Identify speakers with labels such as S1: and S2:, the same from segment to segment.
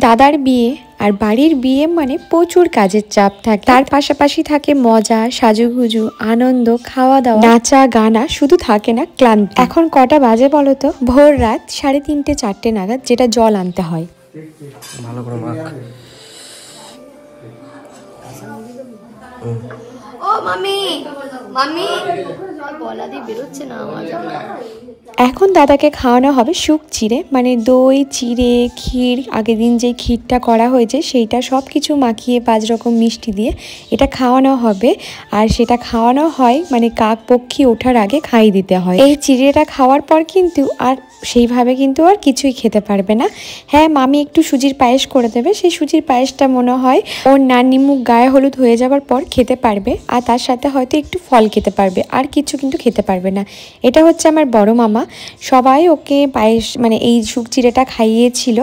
S1: দাদার বিয়ে আর বাড়ির বিয়ে মানে প্রচুর কাজের চাপ থাকে, তার পাশাপাশি থাকে মজা, সাজুগুজু, আনন্দ, খাওয়া দাওয়া, নাচা গানা, শুধু থাকে না ক্লান্তি। এখন কটা বাজে বলো তো? ভোর রাত 3:30 4টে নাগাদ, যেটা জল আনতে হয়।
S2: ভালো করে মাখ।
S3: ও মামি মামি গলা দিয়ে বেরোচ্ছে না আমার।
S1: এখন দাদাকে খাওয়ানো হবে শুক চিড়ে, মানে দই চিড়ে ক্ষীর, আগের দিন যে ক্ষীরটা করা হয়েছে সেইটা সব কিছু মাখিয়ে 5 রকম মিষ্টি দিয়ে এটা খাওয়ানো হবে। আর সেটা খাওয়ানো হয় মানে কাক পক্ষী ওঠার আগে খাইয়ে দিতে হয়। এই চিড়েটা খাওয়ার পর কিন্তু আর সেইভাবে কিন্তু আর কিছুই খেতে পারবে না। হ্যাঁ, মামি একটু সুজির পায়েস করে দেবে, সেই সুজির পায়েসটা মনে হয় ওর নানি মুখ গায়ে হলুদ হয়ে যাওয়ার পর খেতে পারবে, আর তার সাথে হয়তো একটু ফল খেতে পারবে, আর কিছু কিন্তু খেতে পারবে না। এটা হচ্ছে আমার বড় মামা, সবাই ওকে পায়েস মানে এই শুক চিড়েটা খাইয়েছিল।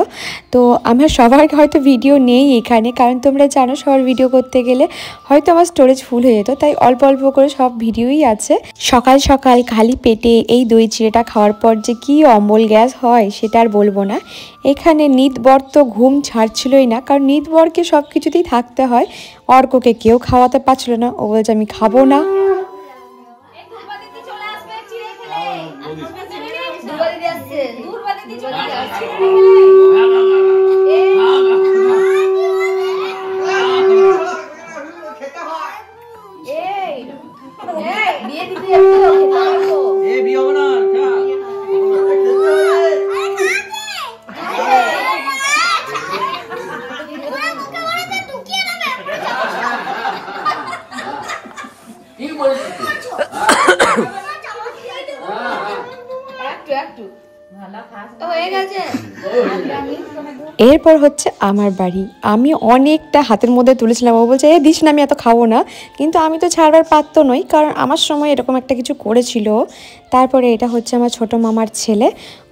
S1: তো আমার সবার হয়তো ভিডিও নেই এখানে, কারণ তোমরা জানো সবার ভিডিও করতে গেলে হয়তো আমার স্টোরেজ ফুল হয়ে যেত, তাই অল্প অল্প করে সব ভিডিওই আছে। সকাল সকাল খালি পেটে এই দই চিড়েটা খাওয়ার পর যে কি অম্বল গ্যাস হয় সেটা আর বলবো না। এখানে নিতবর তো ঘুম ছাড়ছিলই না, কারণ নিতবরকে সব কিছুতেই থাকতে হয়। অর্ককে কেউ খাওয়াতে পারছিল না, ও বলছে আমি খাবো না। এরপর হচ্ছে আমার বাড়ি। আমি অনেকটা হাতের মধ্যে তুলেছিলাম, ও বলছে এ দিস না, আমি এত খাবো না, কিন্তু আমি তো ছাড়বার পাত্র নই, কারণ আমার সময় এরকম একটা কিছু করেছিল। তারপরে এটা হচ্ছে আমার ছোট মামার ছেলে,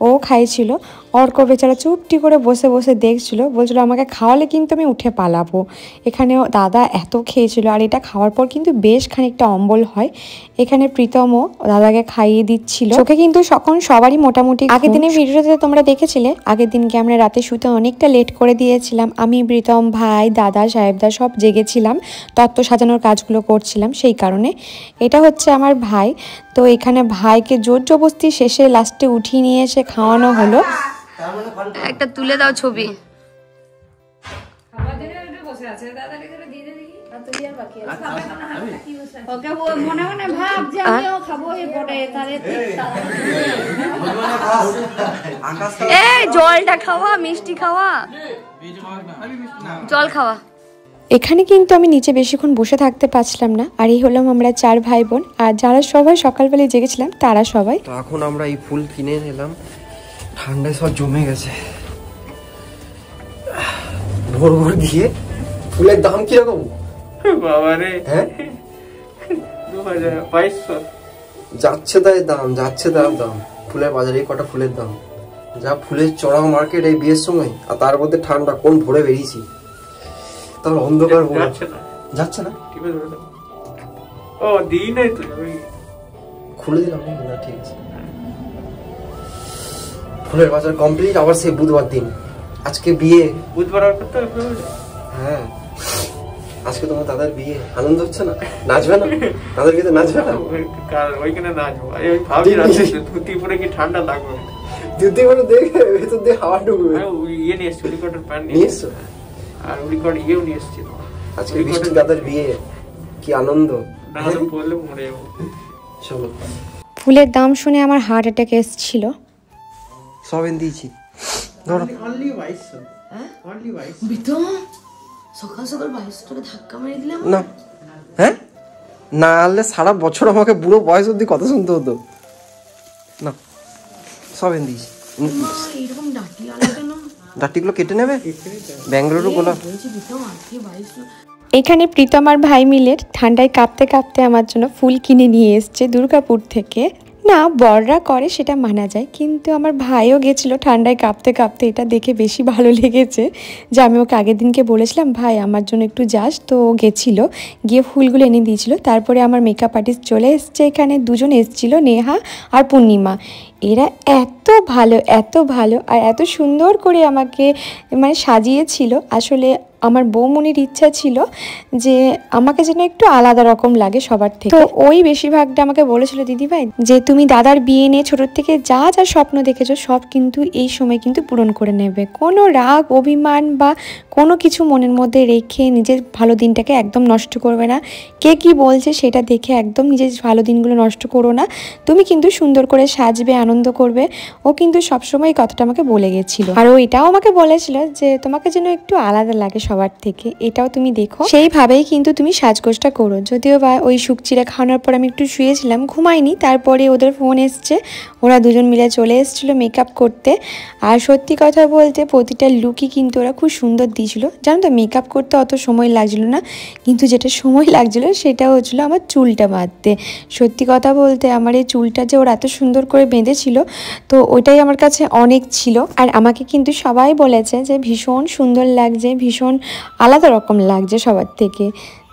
S1: ও খাইছিল। অর্ক বেচারা চুপটি করে বসে বসে দেখছিল, বলছিল আমাকে খাওয়ালে কিন্তু আমি উঠে পালাবো। এখানেও দাদা এত খেয়েছিল, আর এটা খাওয়ার পর কিন্তু বেশ খানিকটা অম্বল হয়। এখানে প্রীতমও দাদাকে খাইয়ে দিচ্ছিল। চোখে কিন্তু তখন সবারই মোটামুটি, আগের দিনের ভিডিওতে তোমরা দেখেছিলে, আগের দিনকে আমরা রাতে শুতে অনেকটা লেট করে দিয়েছিলাম। আমি, প্রীতম, ভাই, দাদা, সাহেবদা সব জেগেছিলাম, তত্ত্ব সাজানোর কাজগুলো করছিলাম, সেই কারণে। এটা হচ্ছে আমার ভাই। তো এখানে ভাইকে জোর জবস্তি শেষে লাস্টে উঠিয়ে নিয়ে এসে খাওয়ানো হলো।
S3: একটা তুলে দাও ছবি। জলটা খাওয়া, মিষ্টি খাওয়া, জল খাওয়া।
S1: এখানে কিন্তু আমি নিচে বেশিক্ষণ বসে থাকতে পারছিলাম না। আর এই হলাম আমরা 4 ভাই বোন, আর যারা সবাই সকালবেলায় জেগেছিলাম তারা সবাই।
S2: তো এখন আমরা এই ফুল কিনে নিলাম, ঠান্ডায় সব জমে গেছে। ভোর ভোর গিয়ে ফুলের দাম কিরকম বাবা রে? হ্যাঁ 2200 যাচ্ছে, তাই দাম যাচ্ছে, তার দাম। ফুলের বাজারে কটা ফুলের দাম, যা ফুলের চড়া মার্কেট এই বিয়ের সময়, আর তার মধ্যে ঠান্ডা, কোন ভোরে বেরিয়েছি, তাহলে অন্ধকার যাচ্ছে না। ও দিই নাই তো, খুলে দিলাম। ঠিক আছে, ফুলের বাজার কমপ্লিট। আবার সেই বুধবার দিন, আজকে বিয়ে, বুধবার হ্যাঁ আজকে তোমার দাদার বিয়ে। আনন্দ হচ্ছে না? নাচবে না? দাদার বিয়েতে নাচবে না? ওইখানে নাচবো। ধুতি পরে কি ঠান্ডা লাগবে? ধুতি পরে দেখে ভেতর দিয়ে হাওয়া ঢুকবে। ইয়ে নিয়ে এসছি, উইকটের প্যান্ট নিয়ে এসছো, আর উইকট ইয়েও নিয়ে এসছি। আজকে বৃষ্টি দাদার বিয়ে, কি আনন্দ! বললে মরে যাবো। চলো।
S1: ফুলের দাম শুনে আমার হার্ট অ্যাটাক এসেছিল।
S2: সব এনে দিয়েছি, ধরো।
S3: অনলি 2200। হ্যাঁ অনলি 2200। বিতো সকাল সকাল 2200 টাকা ধাক্কা মেরে দিলাম
S2: না। হ্যাঁ না আনলে সারা বছর আমাকে বুড়ো বয়স অবধি কথা শুনতে হতো না। সব এনে দিয়েছি।
S3: এরকম ডাটি আলাদা না,
S2: ডাটিগুলো কেটে নেবে, ব্যাঙ্গালুরু গোলাপ।
S1: এখানে প্রীতম আর ভাই মিলে ঠান্ডায় কাঁপতে কাঁপতে আমার জন্য ফুল কিনে নিয়ে এসছে দুর্গাপুর থেকে। না, বড়রা করে সেটা মানা যায়, কিন্তু আমার ভাইও গেছিলো ঠান্ডায় কাঁপতে কাঁপতে। এটা দেখে বেশি ভালো লেগেছে যে আমি ওকে আগের দিনকে বলেছিলাম ভাই আমার জন্য একটু যাস, তো ও গেছিলো, গিয়ে ফুলগুলো এনে দিয়েছিল। তারপরে আমার মেকআপ আর্টিস্ট চলে এসছে, এখানে দুজন এসেছিলো, নেহা আর পূর্ণিমা। এরা এত ভালো আর এত সুন্দর করে আমাকে মানে সাজিয়েছিল। আসলে আমার বৌমনির ইচ্ছা ছিল যে আমাকে যেন একটু আলাদা রকম লাগে সবার থেকে। তো ওই বেশিরভাগটা আমাকে বলেছিল দিদিভাই যে তুমি দাদার বিয়ে নিয়ে ছোটোর থেকে যা যা স্বপ্ন দেখেছো সব কিন্তু এই সময় কিন্তু পূরণ করে নেবে। কোনো রাগ অভিমান বা কোনো কিছু মনের মধ্যে রেখে নিজের ভালো দিনটাকে একদম নষ্ট করবে না। কে কি বলছে সেটা দেখে একদম নিজের ভালো দিনগুলো নষ্ট করো না। তুমি কিন্তু সুন্দর করে সাজবে, আনন্দ করবে। ও কিন্তু সবসময় কথাটা আমাকে বলে গেছিল। আর ও এটাও আমাকে বলেছিল যে তোমাকে যেন একটু আলাদা লাগে সবার থেকে, এটাও তুমি দেখো, সেইভাবেই কিন্তু তুমি সাজগোজটা করো। যদিও বা ওই শুকচিরা খাওয়ানোর পর আমি একটু শুয়েছিলাম, ঘুমাইনি। তারপরে ওদের ফোন এসছে, ওরা দুজন মিলে চলে এসেছিলো মেকআপ করতে। আর সত্যি কথা বলতে প্রতিটা লুকই কিন্তু ওরা খুব সুন্দর দিয়েছিল। জানো তো মেকআপ করতে অত সময় লাগছিল না, কিন্তু যেটা সময় লাগছিল সেটা হচ্ছিল আমার চুলটা বাঁধতে। সত্যি কথা বলতে আমার এই চুলটা যে ওরা এত সুন্দর করে বেঁধেছিল, তো ওইটাই আমার কাছে অনেক ছিল। আর আমাকে কিন্তু সবাই বলেছে যে ভীষণ সুন্দর লাগছে, ভীষণ আলাদা রকম লাগছে সবার থেকে।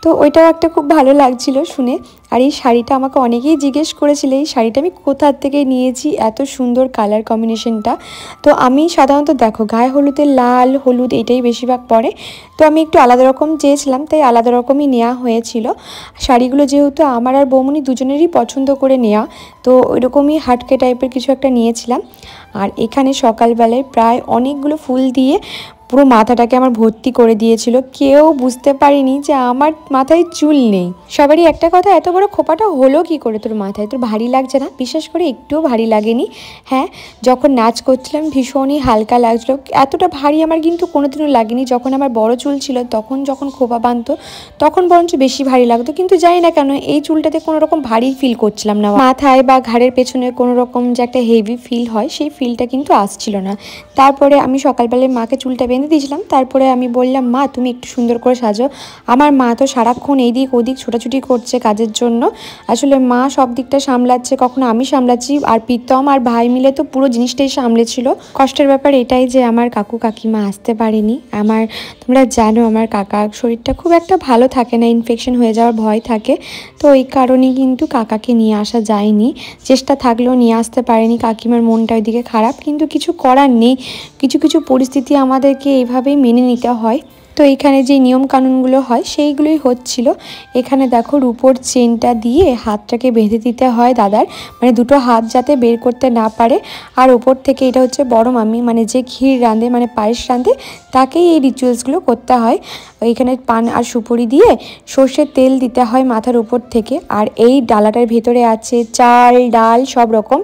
S1: তো ওইটাও একটা খুব ভালো লাগছিল শুনে। আর এই শাড়িটা আমাকে অনেকেই জিজ্ঞেস করেছিল এই শাড়িটা আমি কোথা থেকে নিয়েছি, এত সুন্দর কালার কম্বিনেশনটা। তো আমি সাধারণত দেখো গায়ে হলুদে লাল হলুদ এটাই বেশিরভাগ পরে, তো আমি একটু আলাদা রকম চেয়েছিলাম, তাই আলাদা রকমই নেওয়া হয়েছিল। শাড়িগুলো যেহেতু আমার আর বৌমনি দুজনেরই পছন্দ করে নেওয়া, তো ওইরকমই হাটকে টাইপের কিছু একটা নিয়েছিলাম। আর এখানে সকালবেলায় প্রায় অনেকগুলো ফুল দিয়ে পুরো মাথাটাকে আমার ভর্তি করে দিয়েছিল। কেউ বুঝতে পারিনি যে আমার মাথায় চুল নেই। সবারই একটা কথা, এত বড় খোপাটা হলো কি করে তোর মাথায়, তোর ভারী লাগছে না? বিশেষ করে একটুও ভারী লাগেনি। হ্যাঁ, যখন নাচ করছিলাম ভীষণই হালকা লাগছিলো, এতটা ভারী আমার কিন্তু কোনোদিনও লাগেনি। যখন আমার বড় চুল ছিল তখন যখন খোপা বাঁধতো তখন বরঞ্চ বেশি ভারী লাগতো, কিন্তু জানি না কেন এই চুলটাতে কোনো রকম ভারী ফিল করছিলাম না। মাথায় বা ঘাড়ের পেছনে কোনো রকম যে একটা হেভি ফিল হয় সেই ফিলটা কিন্তু আসছিল না। তারপরে আমি সকালবেলায় মাকে চুলটা বেঁধে দিয়েছিলাম। তারপরে আমি বললাম মা তুমি একটু সুন্দর করে সাজো। আমার মা তো সারাক্ষণ এইদিক ওদিক ছোটাছুটি করছে কাজের জন্য। আসলে মা সব দিকটা সামলাচ্ছে, কখনো আমি সামলাচ্ছি, আর প্রীতম আর ভাই মিলে তো পুরো জিনিসটাই সামলেছিল। কষ্টের ব্যাপার এটাই যে আমার কাকু কাকিমা আসতে পারেনি। তোমরা জানো আমার কাকার শরীরটা খুব একটা ভালো থাকে না, ইনফেকশন হয়ে যাওয়ার ভয় থাকে। তো এই কারণে কিন্তু কাকাকে নিয়ে আসা যায়নি, চেষ্টা থাকলেও নিয়ে আসতে পারেনি। কাকিমার মনটা ওইদিকে খারাপ, কিন্তু কিছু করার নেই। কিছু কিছু পরিস্থিতি আমাদেরকে এইভাবেই মেনে নিতে হয়। তো এখানে যে নিয়ম কানুনগুলো হয় সেইগুলোই হচ্ছিল। এখানে দেখো রূপোর চেনটা দিয়ে হাতটাকে বেঁধে দিতে হয় দাদার, মানে দুটো হাত যাতে বের করতে না পারে। আর ওপর থেকে এটা হচ্ছে বড় মামি, মানে যে ক্ষীর রাঁধে মানে পায়েস রাঁধে, তাকেই এই রিচুয়ালসগুলো করতে হয়। এখানে পান আর সুপুরি দিয়ে সর্ষের তেল দিতে হয় মাথার উপর থেকে। আর এই ডালাটার ভেতরে আছে চাল ডাল সব রকম।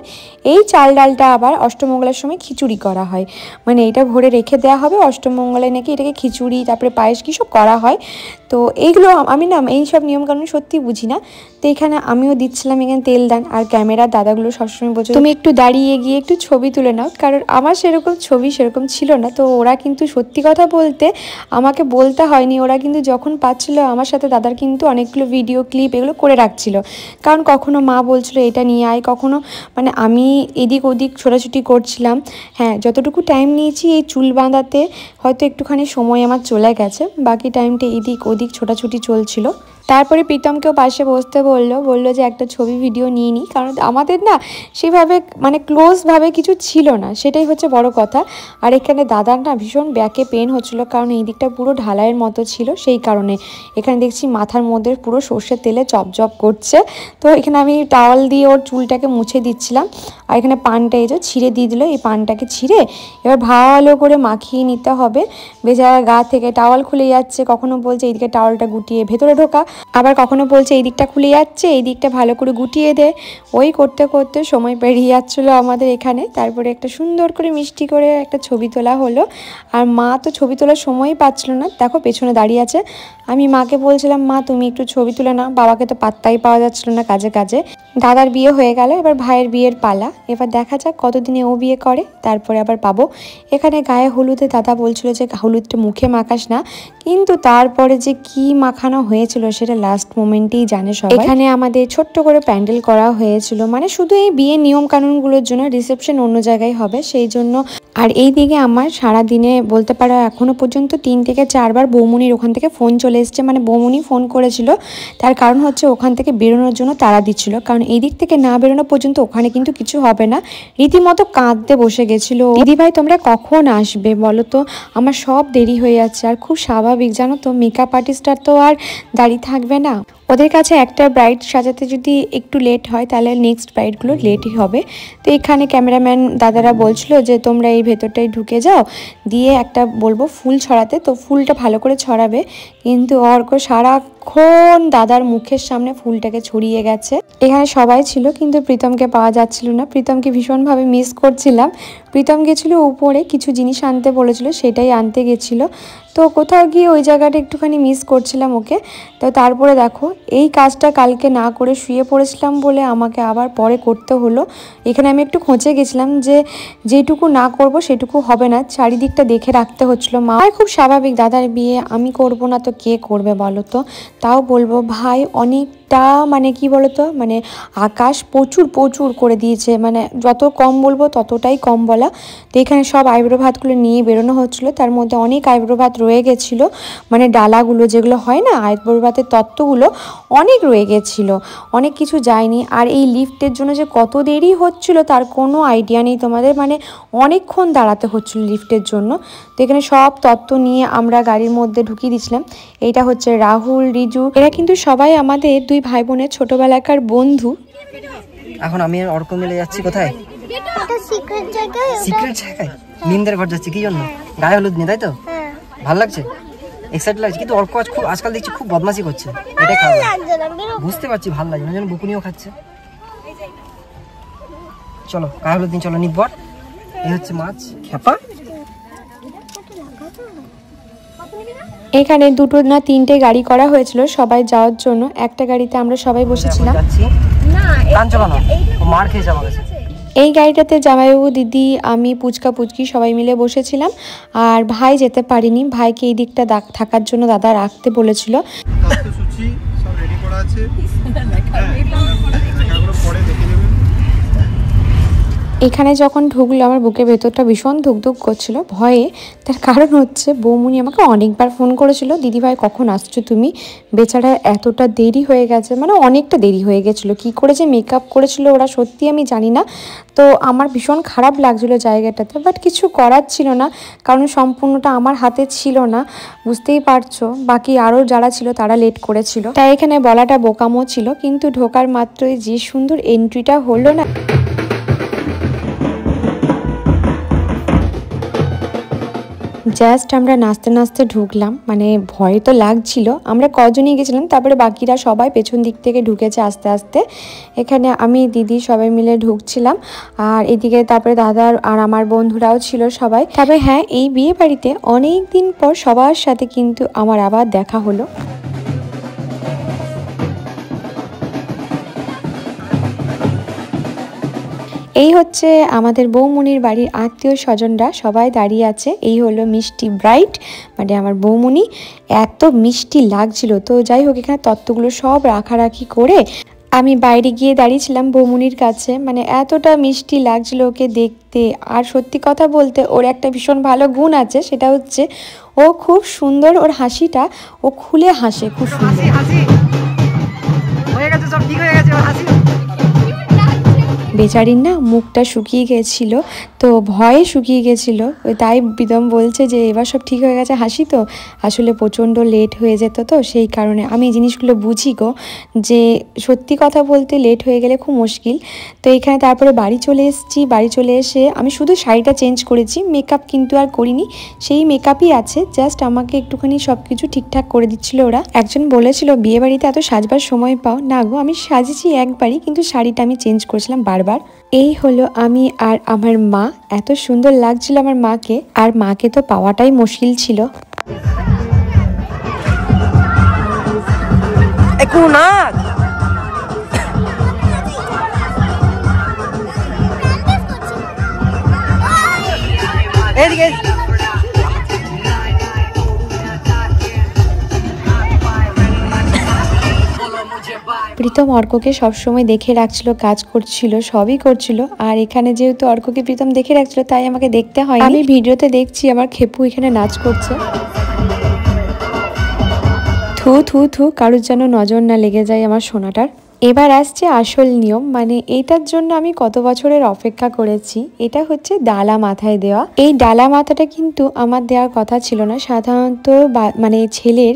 S1: এই চাল ডালটা আবার অষ্টমঙ্গলার সময় খিচুড়ি করা হয়, মানে এটা ভরে রেখে দেওয়া হবে। অষ্টমঙ্গলায় নাকি এটাকে খিচুড়ি তারপরে পায়েস কী সব করা হয়। তো এইগুলো আমি না এইসব নিয়মকানুন সত্যি বুঝি না। তো এখানে আমিও দিচ্ছিলাম এখানে তেল দান। আর ক্যামেরার দাদাগুলো সবসময় বলছে তুমি একটু দাঁড়িয়ে গিয়ে একটু ছবি তুলে নাও, কারণ আমার সেরকম ছবি সেরকম ছিল না। তো ওরা কিন্তু সত্যি কথা বলতে আমাকে বলতে হয়নি, ওরা কিন্তু যখন পাচ্ছিল আমার সাথে দাদার কিন্তু অনেকগুলো ভিডিও ক্লিপ এগুলো করে রাখছিল। কারণ কখনো মা বলছিল এটা নিয়ে আয়, কখনো মানে আমি এদিক ওদিক ছোটাছুটি করছিলাম। হ্যাঁ, যতটুকু টাইম নিয়েছি এই চুল বাঁধাতে হয়তো একটুখানি সময় আমার চলে গেছে, বাকি টাইমটা এদিক ওদিক ছোটাছুটি চলছিল। তারপরে প্রীতমকেও পাশে বসতে বললো যে একটা ছবি ভিডিও নিয়ে নিই, কারণ আমাদের না সেভাবে মানে ক্লোজভাবে কিছু ছিল না, সেটাই হচ্ছে বড় কথা। আর এখানে দাদার না ভীষণ ব্যাকে পেন হচ্ছিল, কারণ এই দিকটা পুরো ঢালাইয়ের মতো ছিল, সেই কারণে এখানে দেখছি মাথার মধ্যে পুরো সর্ষের তেলে চপচপ করছে। তো এখানে আমি টাওয়াল দিয়ে ওর চুলটাকে মুছে দিচ্ছিলাম। আর এখানে পানটা এই যে ছিঁড়ে দিয়ে দিল, এই পানটাকে ছিঁড়ে এবার ভালো করে মাখিয়ে নিতে হবে। বেচারা গা থেকে টাওয়াল খুলে যাচ্ছে, কখনো বলছে এইদিকে টাওয়ালটা গুটিয়ে ভেতরে ঢোকা, আবার কখনো বলছে এই দিকটা খুলে যাচ্ছে এই দিকটা ভালো করে গুটিয়ে দে। ওই করতে করতে সময় পেরিয়ে যাচ্ছিলো আমাদের এখানে। তারপরে একটা সুন্দর করে মিষ্টি করে একটা ছবি তোলা হলো। আর মা তো ছবি তোলার সময়ই পাচ্ছিল না, দেখো পেছনে দাঁড়িয়ে আছে। আমি মাকে বলছিলাম মা তুমি একটু ছবি তুলে নাও, বাবাকে তো পাত্তাই পাওয়া যাচ্ছিল না কাজে কাজে। দাদার বিয়ে হয়ে গেল, এবার ভাইয়ের বিয়ের পালা, এবার দেখা যাক কতদিনে ও বিয়ে করে, তারপরে আবার পাবো। এখানে গায়ে হলুদে দাদা বলছিল যে হলুদটা মুখে মাখাস না, কিন্তু তারপরে যে কি মাখানো হয়েছিল সে সেটা লাস্ট মোমেন্টেই জানে সবাই। এখানে আমাদের ছোট্ট করে প্যান্ডেল করা হয়েছিল, মানে শুধু এই বিয়ের নিয়ম কানুনগুলোর জন্য, রিসেপশন অন্য জায়গায় হবে সেই জন্য। আর এই দিকে আমার সারাদিনে বলতে পারো এখনো পর্যন্ত 3 থেকে 4 বার বৌমনির ওখান থেকে ফোন চলে এসছে। মানে বৌমনি ফোন করেছিল, তার কারণ হচ্ছে ওখান থেকে বেরোনোর জন্য তাড়া দিচ্ছিল, কারণ এই দিক থেকে না বেরোনো পর্যন্ত ওখানে কিন্তু কিছু হবে না। রীতিমতো কাঁদতে বসে গেছিল, দিদিভাই তোমরা কখন আসবে বলো তো, আমার সব দেরি হয়ে যাচ্ছে। আর খুব স্বাভাবিক জানো তো, মেকআপ আর্টিস্টরা তো আর দাঁড়িয়ে থাকবে না, ওদের কাছে একটা ব্রাইড সাজাতে যদি একটু লেট হয় তাহলে নেক্সট ব্রাইডগুলো লেটই হবে। তো এখানে ক্যামেরাম্যান দাদারা বলছিল যে তোমরা এই ভেতরটাই ঢুকে যাও, দিয়ে একটা বলবো ফুল ছড়াতে, তো ফুলটা ভালো করে ছড়াবে। কিন্তু অর্ক সারাক্ষণ দাদার মুখের সামনে ফুলটাকে ছড়িয়ে গেছে। এখানে সবাই ছিল কিন্তু প্রীতমকে পাওয়া যাচ্ছিল না, প্রীতমকে ভীষণভাবে মিস করছিলাম। প্রীতম গেছিলো উপরে কিছু জিনিস আনতে বলেছিল, সেটাই আনতে গেছিলো, তো কোথাও গিয়ে ওই জায়গাটা একটুখানি মিস করছিলাম ওকে। তো তারপরে দেখো এই কাজটা কালকে না করে শুয়ে পড়েছিলাম বলে আমাকে আবার পরে করতে হলো। এখানে আমি একটু খোঁচে গেছিলাম যে যেটুকু না করব সেটুকু হবে না, চারিদিকটা দেখে রাখতে হচ্ছিলো। মা খুব স্বাভাবিক, দাদার বিয়ে আমি করব না তো কে করবে বলো তো। তাও বলবো ভাই অনেকটা মানে কি বলতো, মানে আকাশ প্রচুর প্রচুর করে দিয়েছে, মানে যত কম বলবো ততটাই কম বলা। তো এখানে সব আইব্রো ভাতগুলো নিয়ে বেরোনো হচ্ছিলো, তার মধ্যে অনেক আইব্রো ভাত রয়ে গেছিলো, মানে ডালাগুলো যেগুলো হয় না আইব্রো ভাতের তত্ত্বগুলো অনেক রয়ে গেছিলো, অনেক কিছু যায়নি। আর এই লিফটের জন্য যে কত দেরি হচ্ছিলো তার কোনো আইডিয়া নেই তোমাদের, মানে অনেকক্ষণ দাঁড়াতে হচ্ছিলো লিফটের জন্য। তো এখানে সব তত্ত্ব নিয়ে আমরা গাড়ির মধ্যে ঢুকিয়ে দিচ্ছিলাম। এইটা হচ্ছে রাহুল, রিজু, এরা কিন্তু সবাই আমাদের 2 ভাই বোনের ছোটবেলাকার বন্ধু।
S2: এখন আমি আর অর্ক মিলে যাচ্ছি কোথায়? সিক্রেট জায়গায়। মিমদের ঘর যাচ্ছি, কি জন্য? গায়ে হলুদ নিয়ে, তাই তো? ভালো লাগছে, এক্সাইটেড লাগছে। কিন্তু অর্ক আজকাল দেখছি খুব বদমাশি করছে, এটাই খারাপ বুঝতে পারছি, ভালো লাগছে না যেন বুকুনিও খাচ্ছে। চলো গায়ে হলুদ দিন, চলো নিব্বর। এই হচ্ছে মাছ খেপা।
S1: এখানে 2 না 3টে গাড়ি করা হয়েছিল সবাই যাওয়ার জন্য, একটা গাড়িতে আমরা সবাই বসেছিলাম। এই গাড়িটাতে জামাইবাবু, দিদি, আমি, পুচকা পুচকি সবাই মিলে বসেছিলাম। আর ভাই যেতে পারিনি, ভাইকে এই দিকটা থাকার জন্য দাদা রাখতে বলেছিল। এখানে যখন ঢুকলো আমার বুকের ভেতরটা ভীষণ ধুকধুক করছিল ভয়ে, তার কারণ হচ্ছে বৌমনি আমাকে অনেকবার ফোন করেছিল, দিদিভাই কখন আসছো তুমি, বেচারা এতটা দেরি হয়ে গেছে, মানে অনেকটা দেরি হয়ে গেছিলো। কী করে যে মেকআপ করেছিল ওরা সত্যি আমি জানি না। তো আমার ভীষণ খারাপ লাগছিলো জায়গাটাতে, বাট কিছু করার ছিল না, কারণ সম্পূর্ণটা আমার হাতে ছিল না, বুঝতেই পারছো। বাকি আরও যারা ছিল তারা লেট করেছিল, তাই এখানে বলাটা বোকামো ছিল। কিন্তু ঢোকার মাত্রই যে সুন্দর এন্ট্রিটা হলো না, জাস্ট আমরা নাচতে নাচতে ঢুকলাম, মানে ভয় তো লাগছিল। আমরা কজনই গেছিলাম, তারপরে বাকিরা সবাই পেছন দিক থেকে ঢুকেছে আস্তে আস্তে। এখানে আমি, দিদি সবাই মিলে ঢুকছিলাম, আর এদিকে তারপরে দাদার আর আমার বন্ধুরাও ছিল সবাই। তবে হ্যাঁ, এই বিয়ে বাড়িতে অনেক দিন পর সবার সাথে কিন্তু আমার আবার দেখা হলো। এই হচ্ছে আমাদের বৌমনির বাড়ির আত্মীয় স্বজনরা সবাই দাঁড়িয়ে আছে। এই হলো মিষ্টি ব্রাইড, মানে আমার বৌমনি। এত মিষ্টি লাগছিল। তো যাই হোক, এখানে তত্ত্বগুলো সব রাখারাখি করে আমি বাইরে গিয়ে দাঁড়িয়েছিলাম বৌমনির কাছে, মানে এতটা মিষ্টি লাগছিল ওকে দেখতে। আর সত্যি কথা বলতে ওর একটা ভীষণ ভালো গুণ আছে, সেটা হচ্ছে ও খুব সুন্দর, ওর হাসিটা ও খুলে হাসে খুব সুন্দর। বেচারির না মুখটা শুকিয়ে গেছিল, তো ভয়ে শুকিয়ে গেছিল, তাই প্রীতম বলছে যে এবার সব ঠিক হয়ে গেছে হাসি তো। আসলে প্রচণ্ড লেট হয়ে যেত, তো সেই কারণে আমি এই জিনিসগুলো বুঝি গো, যে সত্যি কথা বলতে লেট হয়ে গেলে খুব মুশকিল। তো এখানে তারপরে বাড়ি চলে এসেছি, বাড়ি চলে এসে আমি শুধু শাড়িটা চেঞ্জ করেছি, মেকআপ কিন্তু আর করিনি, সেই মেকআপই আছে, জাস্ট আমাকে একটুখানি সব কিছু ঠিকঠাক করে দিচ্ছিল ওরা। একজন বলেছিল বিয়ে বাড়িতে এত সাজবার সময় পাও না গো, আমি সাজেছি একবারই, কিন্তু শাড়িটা আমি চেঞ্জ করেছিলাম বারবার। এই হলো আমি আর আমার মা, এত সুন্দর লাগছিল আমার মাকে, আর মাকে তো পাওয়াটাই মুশকিল ছিল। প্রীতম অর্ককে সবসময় দেখে রাখছিল, কাজ করছিল, সবই করছিল। আর এখানে যেহেতু অর্ককে প্রীতম দেখে রাখছিল তাই আমাকে দেখতে হয়। আমি ভিডিওতে দেখছি আমার খেপু এখানে নাচ করছে। থু থু থু, কারোর যেন নজর না লেগে যায় আমার সোনাটার। এবার আসছে আসল নিয়ম, মানে এইটার জন্য আমি কত বছরের অপেক্ষা করেছি। এটা হচ্ছে ডালা মাথায় দেওয়া। এই ডালা মাথাটা কিন্তু আমার দেওয়ার কথা ছিল না, সাধারণত মানে ছেলের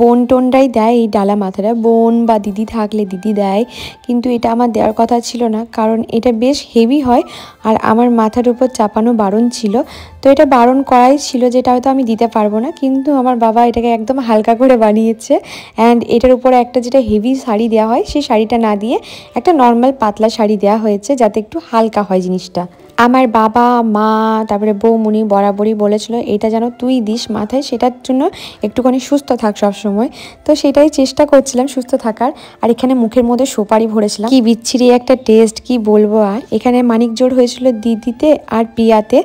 S1: বোন টোনরাই দেয় এই ডালা মাথাটা, বোন বা দিদি থাকলে দিদি দেয়, কিন্তু এটা আমার দেওয়ার কথা ছিল না, কারণ এটা বেশ হেভি হয় আর আমার মাথার উপর চাপানো বারণ ছিল। তো এটা বারণ করাই ছিল, যেটা হয়তো আমি দিতে পারবো না, কিন্তু আমার বাবা এটাকে একদম হালকা করে বানিয়েছে। অ্যান্ড এটার উপরে একটা যেটা হেভি শাড়ি দেওয়া হয় সেই শাড়িটা না দিয়ে একটা নর্মাল পাতলা শাড়ি দেওয়া হয়েছে, যাতে একটু হালকা হয় জিনিসটা। আমার বাবা, মা, তারপরে বৌমুনি বরাবরই বলেছিল এটা যেন তুই দিস মাথায়, সেটার জন্য একটুখানি সুস্থ থাক সবসময়। তো সেটাই চেষ্টা করছিলাম সুস্থ থাকার। আর এখানে মুখের মধ্যে সুপারি ভরেছিলাম, কি বিচ্ছিরি একটা টেস্ট, কি বলবো। আর এখানে মানিক জোড় হয়েছিল দিদিতে আর পিয়াতে।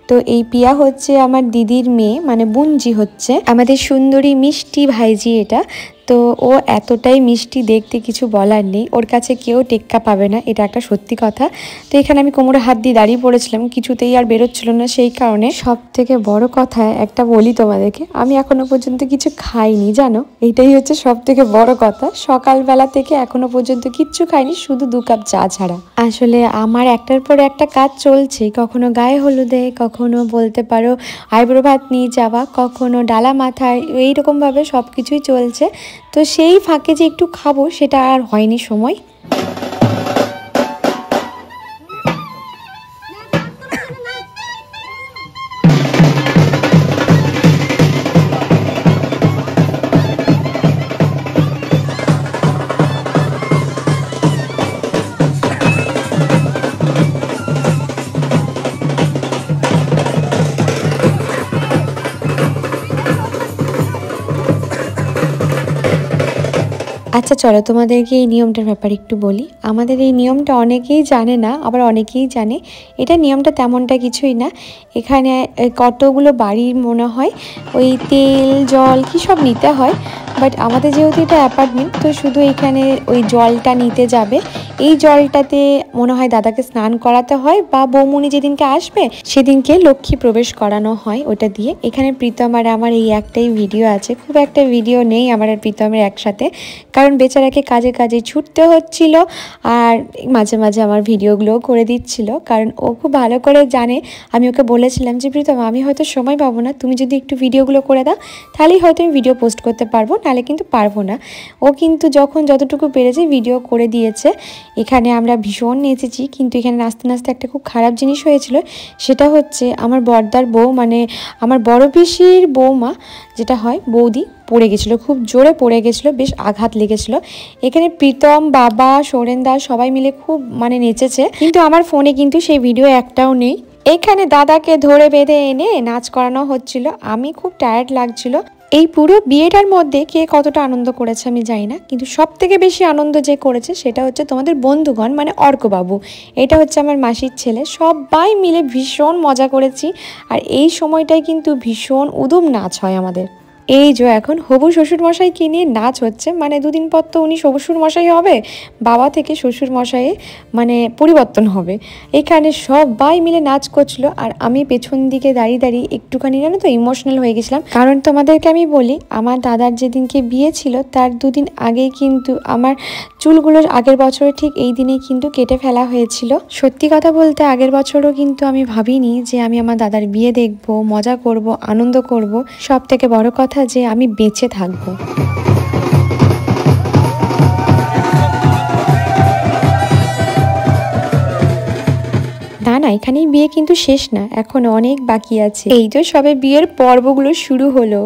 S1: তো এই পিয়া হচ্ছে আমার দিদির মেয়ে, মানে বুনজি হচ্ছে আমাদের সুন্দরী মিষ্টি ভাইজি এটা। তো ও এতটাই মিষ্টি দেখতে, কিছু বলার নেই, ওর কাছে কেউ টেক্কা পাবে না, এটা একটা সত্যি কথা। তো এখানে আমি কোমরে হাত দিয়ে দাঁড়িয়ে পড়েছিলাম, কিছুতেই আর বেরোচ্ছিল না। সেই কারণে সব থেকে বড় কথা একটা বলি তোমাদেরকে, আমি এখনো পর্যন্ত কিছু খাইনি জানো, এইটাই হচ্ছে সব থেকে বড় কথা। সকালবেলা থেকে এখনো পর্যন্ত কিচ্ছু খাইনি, শুধু 2 কাপ চা ছাড়া। আসলে আমার একটার পর একটা কাজ চলছে, কখনো গায়ে হলুদে, কখনো বলতে পারো আইব্রো ভাত নিয়ে যাওয়া, কখনো ডালা মাথায়, এইরকমভাবে সব কিছুই চলছে। তো সেই ফাঁকে যে একটু খাবো সেটা আর হয়নি সময়। আচ্ছা চলো তোমাদেরকে এই নিয়মটার ব্যাপারে একটু বলি। আমাদের এই নিয়মটা অনেকেই জানে না, আবার অনেকেই জানে। এটা নিয়মটা তেমনটা কিছুই না। এখানে কতগুলো বাড়ির মনে হয় ওই তেল জল কী সব নিতে হয়, বাট আমাদের যেহেতু এটা অ্যাপার্টমেন্ট, তো শুধু এখানে ওই জলটা নিতে যাবে। এই জলটাতে মনে হয় দাদাকে স্নান করাতে হয়, বা বৌমুনি যেদিনকে আসবে সেদিনকে লক্ষ্মী প্রবেশ করানো হয় ওটা দিয়ে। এখানে প্রীতম আর আমার এই একটাই ভিডিও আছে, খুব একটা ভিডিও নেই আমার আর প্রীতমের একসাথে, কারণ বেচারাকে কাজে কাজে ছুটতে হচ্ছিল। আর মাঝে মাঝে আমার ভিডিওগুলোও করে দিচ্ছিল, কারণ ও খুব ভালো করে জানে। আমি ওকে বলেছিলাম যে প্রীতম আমি হয়তো সময় পাবো না, তুমি যদি একটু ভিডিওগুলো করে দাও তাহলেই হয়তো আমি ভিডিও পোস্ট করতে পারবো, নাহলে কিন্তু পারবো না। ও কিন্তু যখন যতটুকু পেরেছে ভিডিও করে দিয়েছে। এখানে আমরা ভীষণ নেচেছি, কিন্তু এখানে নাচতে নাচতে একটা খুব খারাপ জিনিস হয়েছিল, সেটা হচ্ছে আমার বড়দার বউ, মানে আমার বড় পিসির বৌমা যেটা হয় বৌদি, পড়ে গেছিলো, খুব জোরে পড়ে গেছিলো, বেশ আঘাত লেগেছিলো। এখানে প্রীতম, বাবা, সোরেনদা সবাই মিলে খুব মানে নেচেছে, কিন্তু আমার ফোনে কিন্তু সেই ভিডিও একটাও নেই। এখানে দাদাকে ধরে বেঁধে এনে নাচ করানো হচ্ছিল, আমি খুব টায়ার্ড লাগছিল। এই পুরো বিয়েটার মধ্যে কে কতটা আনন্দ করেছে আমি জানি না, কিন্তু সব থেকে বেশি আনন্দ যে করেছে সেটা হচ্ছে তোমাদের বন্ধুগণ, মানে অর্কবাবু। এটা হচ্ছে আমার মাসির ছেলে, সবাই মিলে ভীষণ মজা করেছি। আর এই সময়টায় কিন্তু ভীষণ উদুম নাচ হয় আমাদের। এই যে এখন হবু শ্বশুরমশাইকে নিয়ে নাচ হচ্ছে, মানে 2 দিন পর তো উনি শ্বশুরমশাই হবে, বাবা থেকে শ্বশুরমশাইয়ে মানে পরিবর্তন হবে। এখানে সবাই মিলে নাচ করছিল, আর আমি পেছন দিকে দাঁড়িয়ে দাঁড়িয়ে একটুখানি জানো তো ইমোশনাল হয়ে গেছিলাম। কারণ তোমাদেরকে আমি বলি, আমার দাদার যেদিনকে বিয়ে ছিল তার 2 দিন আগেই কিন্তু আমার চুলগুলো আগের বছরে ঠিক এই দিনেই কিন্তু কেটে ফেলা হয়েছিল। সত্যি কথা বলতে আগের বছরও কিন্তু আমি ভাবিনি যে আমি আমার দাদার বিয়ে দেখবো, মজা করব, আনন্দ করব। সব থেকে বড় কথা যে আমি বেঁচে থাকবো। না, এখানেই বিয়ে কিন্তু শেষ না, এখন অনেক বাকি আছে। এই তো সবে বিয়ের পর্বগুলো শুরু হলো।